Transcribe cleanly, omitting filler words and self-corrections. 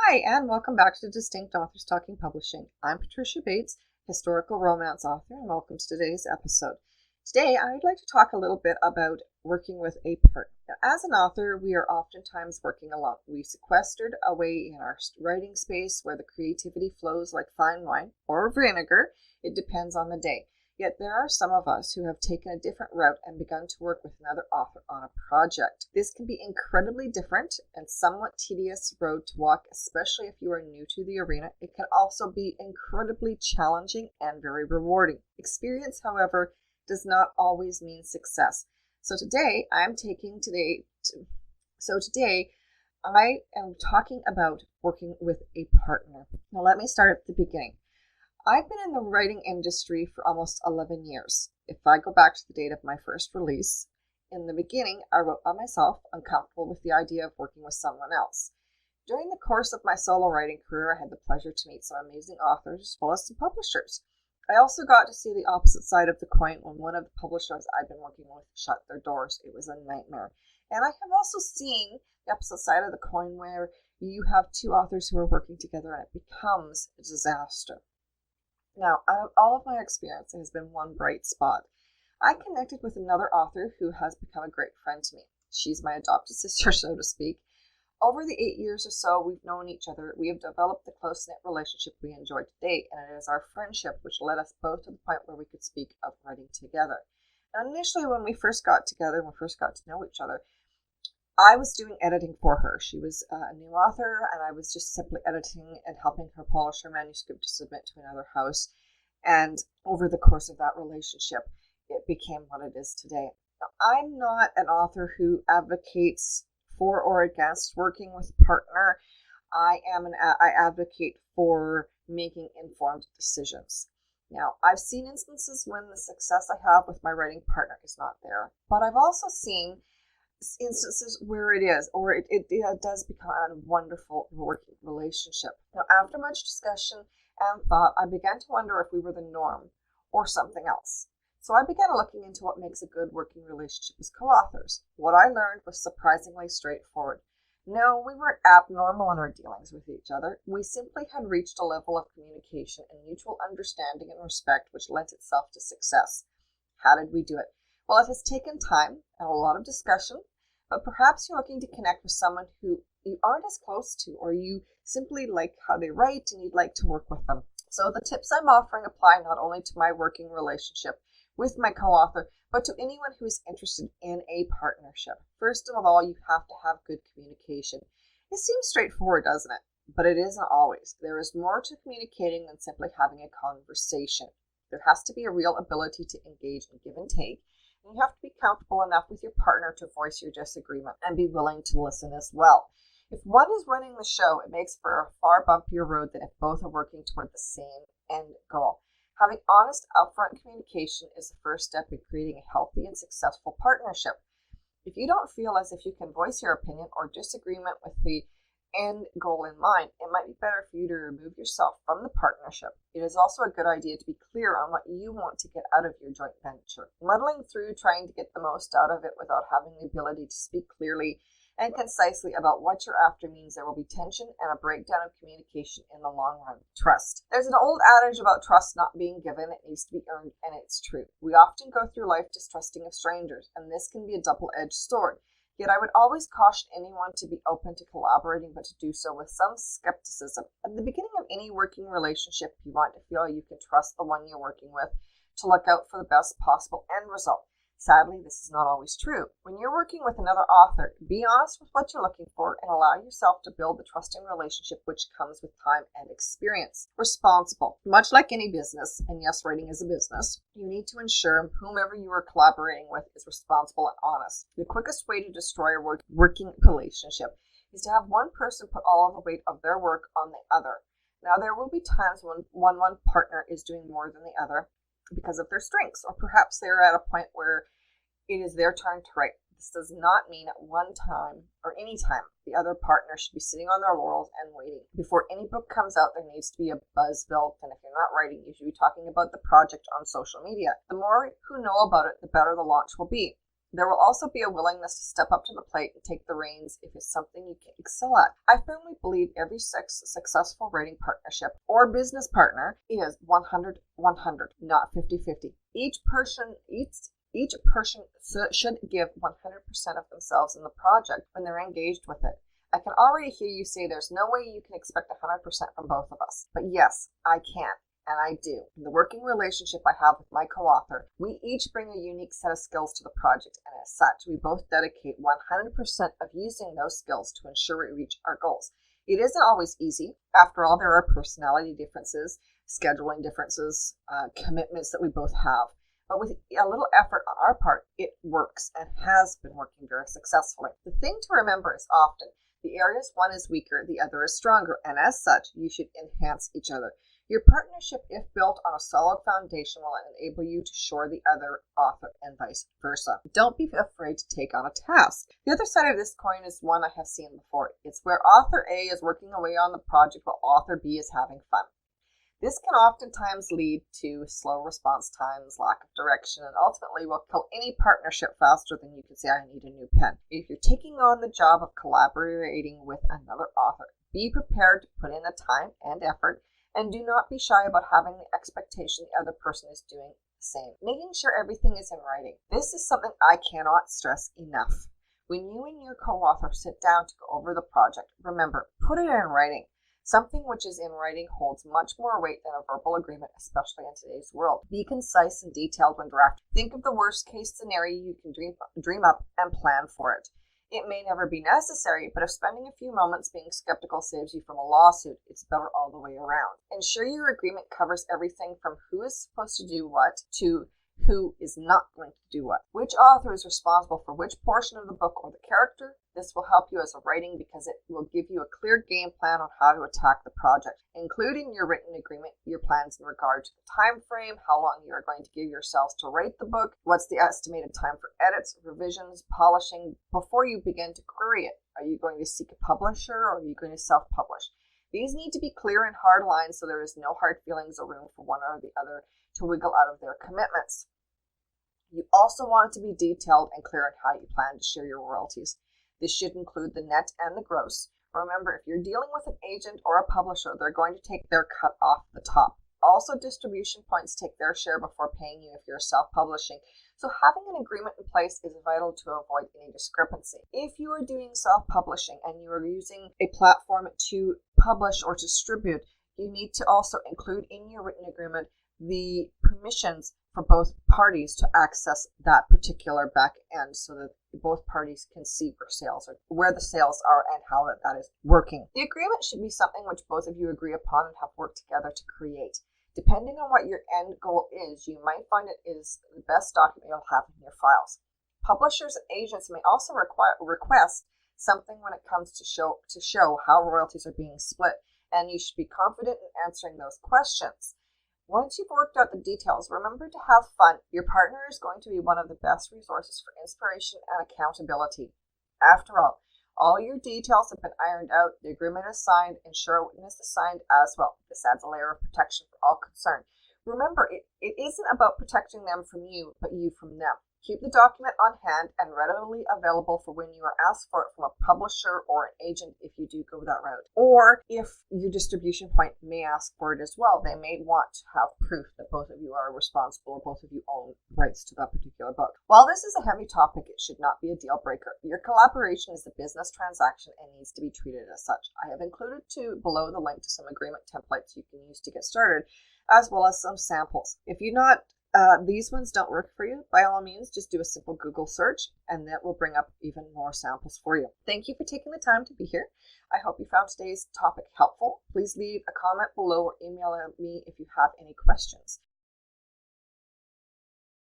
Hi, and welcome back to Distinct Authors Talking Publishing. I'm Patricia Bates, historical romance author, and welcome to today's episode. Today, I'd like to talk a little bit about working with a partner. Now, as an author, we are oftentimes working alone. We sequestered away in our writing space where the creativity flows like fine wine or vinegar. It depends on the day. Yet there are some of us who have taken a different route and begun to work with another author on a project. This can be incredibly different and somewhat tedious road to walk, especially if you are new to the arena. It can also be incredibly challenging and very rewarding. Experience, however, does not always mean success. Today I am talking about working with a partner. Now let me start at the beginning. I've been in the writing industry for almost 11 years. If I go back to the date of my first release, in the beginning, I wrote by myself, uncomfortable with the idea of working with someone else. During the course of my solo writing career, I had the pleasure to meet some amazing authors as well as some publishers. I also got to see the opposite side of the coin when one of the publishers I'd been working with shut their doors. It was a nightmare. And I have also seen the opposite side of the coin where you have two authors who are working together and it becomes a disaster. Now, out of all of my experience, there has been one bright spot. I connected with another author who has become a great friend to me. She's my adopted sister, so to speak. Over the 8 years or so we've known each other, we have developed the close-knit relationship we enjoy today, and it is our friendship which led us both to the point where we could speak of writing together. Now, initially, when we first got together, when we first got to know each other, I was doing editing for her. She was a new author, and I was just simply editing and helping her polish her manuscript to submit to another house. And over the course of that relationship, it became what it is today. Now, I'm not an author who advocates for or against working with a partner. I advocate for making informed decisions. Now, I've seen instances when the success I have with my writing partner is not there, but I've also seen instances where it is, or it does become a wonderful working relationship. Now, after much discussion and thought, I began to wonder if we were the norm or something else. So I began looking into what makes a good working relationship as co-authors. What I learned was surprisingly straightforward. No, we weren't abnormal in our dealings with each other. We simply had reached a level of communication and mutual understanding and respect which lent itself to success. How did we do it? Well, it has taken time and a lot of discussion, but perhaps you're looking to connect with someone who you aren't as close to, or you simply like how they write and you'd like to work with them. So the tips I'm offering apply not only to my working relationship with my co-author, but to anyone who is interested in a partnership. First of all, you have to have good communication. It seems straightforward, doesn't it? But it isn't always. There is more to communicating than simply having a conversation. There has to be a real ability to engage in give and take. You have to be comfortable enough with your partner to voice your disagreement and be willing to listen as well. If one is running the show, it makes for a far bumpier road than if both are working toward the same end goal. Having honest, upfront communication is the first step in creating a healthy and successful partnership. If you don't feel as if you can voice your opinion or disagreement with the end goal in mind, it might be better for you to remove yourself from the partnership. It is also a good idea to be clear on what you want to get out of your joint venture. Muddling through trying to get the most out of it without having the ability to speak clearly and concisely about what you're after means there will be tension and a breakdown of communication in the long run. Trust. There's an old adage about trust not being given, it needs to be earned, and it's true. We often go through life distrusting of strangers, and this can be a double-edged sword. Yet I would always caution anyone to be open to collaborating, but to do so with some skepticism. At the beginning of any working relationship, you want to feel you can trust the one you're working with to look out for the best possible end result. Sadly, this is not always true. When you're working with another author, be honest with what you're looking for and allow yourself to build the trusting relationship which comes with time and experience. Responsible. Much like any business, and yes, writing is a business, you need to ensure whomever you are collaborating with is responsible and honest. The quickest way to destroy a working relationship is to have one person put all of the weight of their work on the other. Now, there will be times when one partner is doing more than the other because of their strengths, or perhaps they're at a point where it is their turn to write. This does not mean at one time or any time the other partner should be sitting on their laurels and waiting. Before any book comes out, there needs to be a buzz built, and if you're not writing, you should be talking about the project on social media. The more who know about it, the better the launch will be. There will also be a willingness to step up to the plate and take the reins if it's something you can excel at. I firmly believe every successful writing partnership or business partner is 100-100, not 50-50. Each person should give 100% of themselves in the project when they're engaged with it. I can already hear you say there's no way you can expect 100% from both of us. But yes, I can. And I do. In the working relationship I have with my co-author, we each bring a unique set of skills to the project, and as such, we both dedicate 100% of using those skills to ensure we reach our goals. It isn't always easy. After all, there are personality differences, scheduling differences, commitments that we both have. But with a little effort on our part, it works and has been working very successfully. The thing to remember is often the areas one is weaker, the other is stronger, and as such, you should enhance each other. Your partnership, if built on a solid foundation, will enable you to shore the other author and vice versa. Don't be afraid to take on a task. The other side of this coin is one I have seen before. It's where author A is working away on the project while author B is having fun. This can oftentimes lead to slow response times, lack of direction, and ultimately will kill any partnership faster than you can say, I need a new pen. If you're taking on the job of collaborating with another author, be prepared to put in the time and effort, and do not be shy about having the expectation the other person is doing the same. Making sure everything is in writing. This is something I cannot stress enough. When you and your co-author sit down to go over the project, remember, put it in writing. Something which is in writing holds much more weight than a verbal agreement, especially in today's world. Be concise and detailed when drafting. Think of the worst case scenario you can dream up and plan for it. It may never be necessary, but if spending a few moments being skeptical saves you from a lawsuit, it's better all the way around. Ensure your agreement covers everything from who is supposed to do what to who is not going to do what. Which author is responsible for which portion of the book or the character? This will help you as a writing because it will give you a clear game plan on how to attack the project. Include in your written agreement your plans in regard to the time frame, how long you are going to give yourselves to write the book, what's the estimated time for edits, revisions, polishing before you begin to query it. Are you going to seek a publisher or are you going to self-publish? These need to be clear and hard lines so there is no hard feelings or room for one or the other to wiggle out of their commitments. You also want it to be detailed and clear on how you plan to share your royalties. This should include the net and the gross. Remember, if you're dealing with an agent or a publisher, they're going to take their cut off the top. Also, distribution points take their share before paying you if you're self-publishing. So having an agreement in place is vital to avoid any discrepancy. If you are doing self-publishing and you are using a platform to publish or distribute, you need to also include in your written agreement the permissions for both parties to access that particular back end so that both parties can see where the sales are and how that is working. The agreement should be something which both of you agree upon and have worked together to create. Depending on what your end goal is, you might find it is the best document you'll have in your files. Publishers and agents may also request something when it comes to show how royalties are being split, and you should be confident in answering those questions. Once you've worked out the details, remember to have fun. Your partner is going to be one of the best resources for inspiration and accountability. After all your details have been ironed out, the agreement is signed, and sure witness is signed as well. This adds a layer of protection for all concerned. Remember, it isn't about protecting them from you, but you from them. Keep the document on hand and readily available for when you are asked for it from a publisher or an agent if you do go that route. Or if your distribution point may ask for it as well, they may want to have proof that both of you are responsible or both of you own rights to that particular book. While this is a heavy topic, it should not be a deal breaker. Your collaboration is a business transaction and needs to be treated as such. I have included below the link to some agreement templates you can use to get started, as well as some samples. If these ones don't work for you, by all means, just do a simple Google search and that will bring up even more samples for you. Thank you for taking the time to be here. I hope you found today's topic helpful. Please leave a comment below or email me if you have any questions.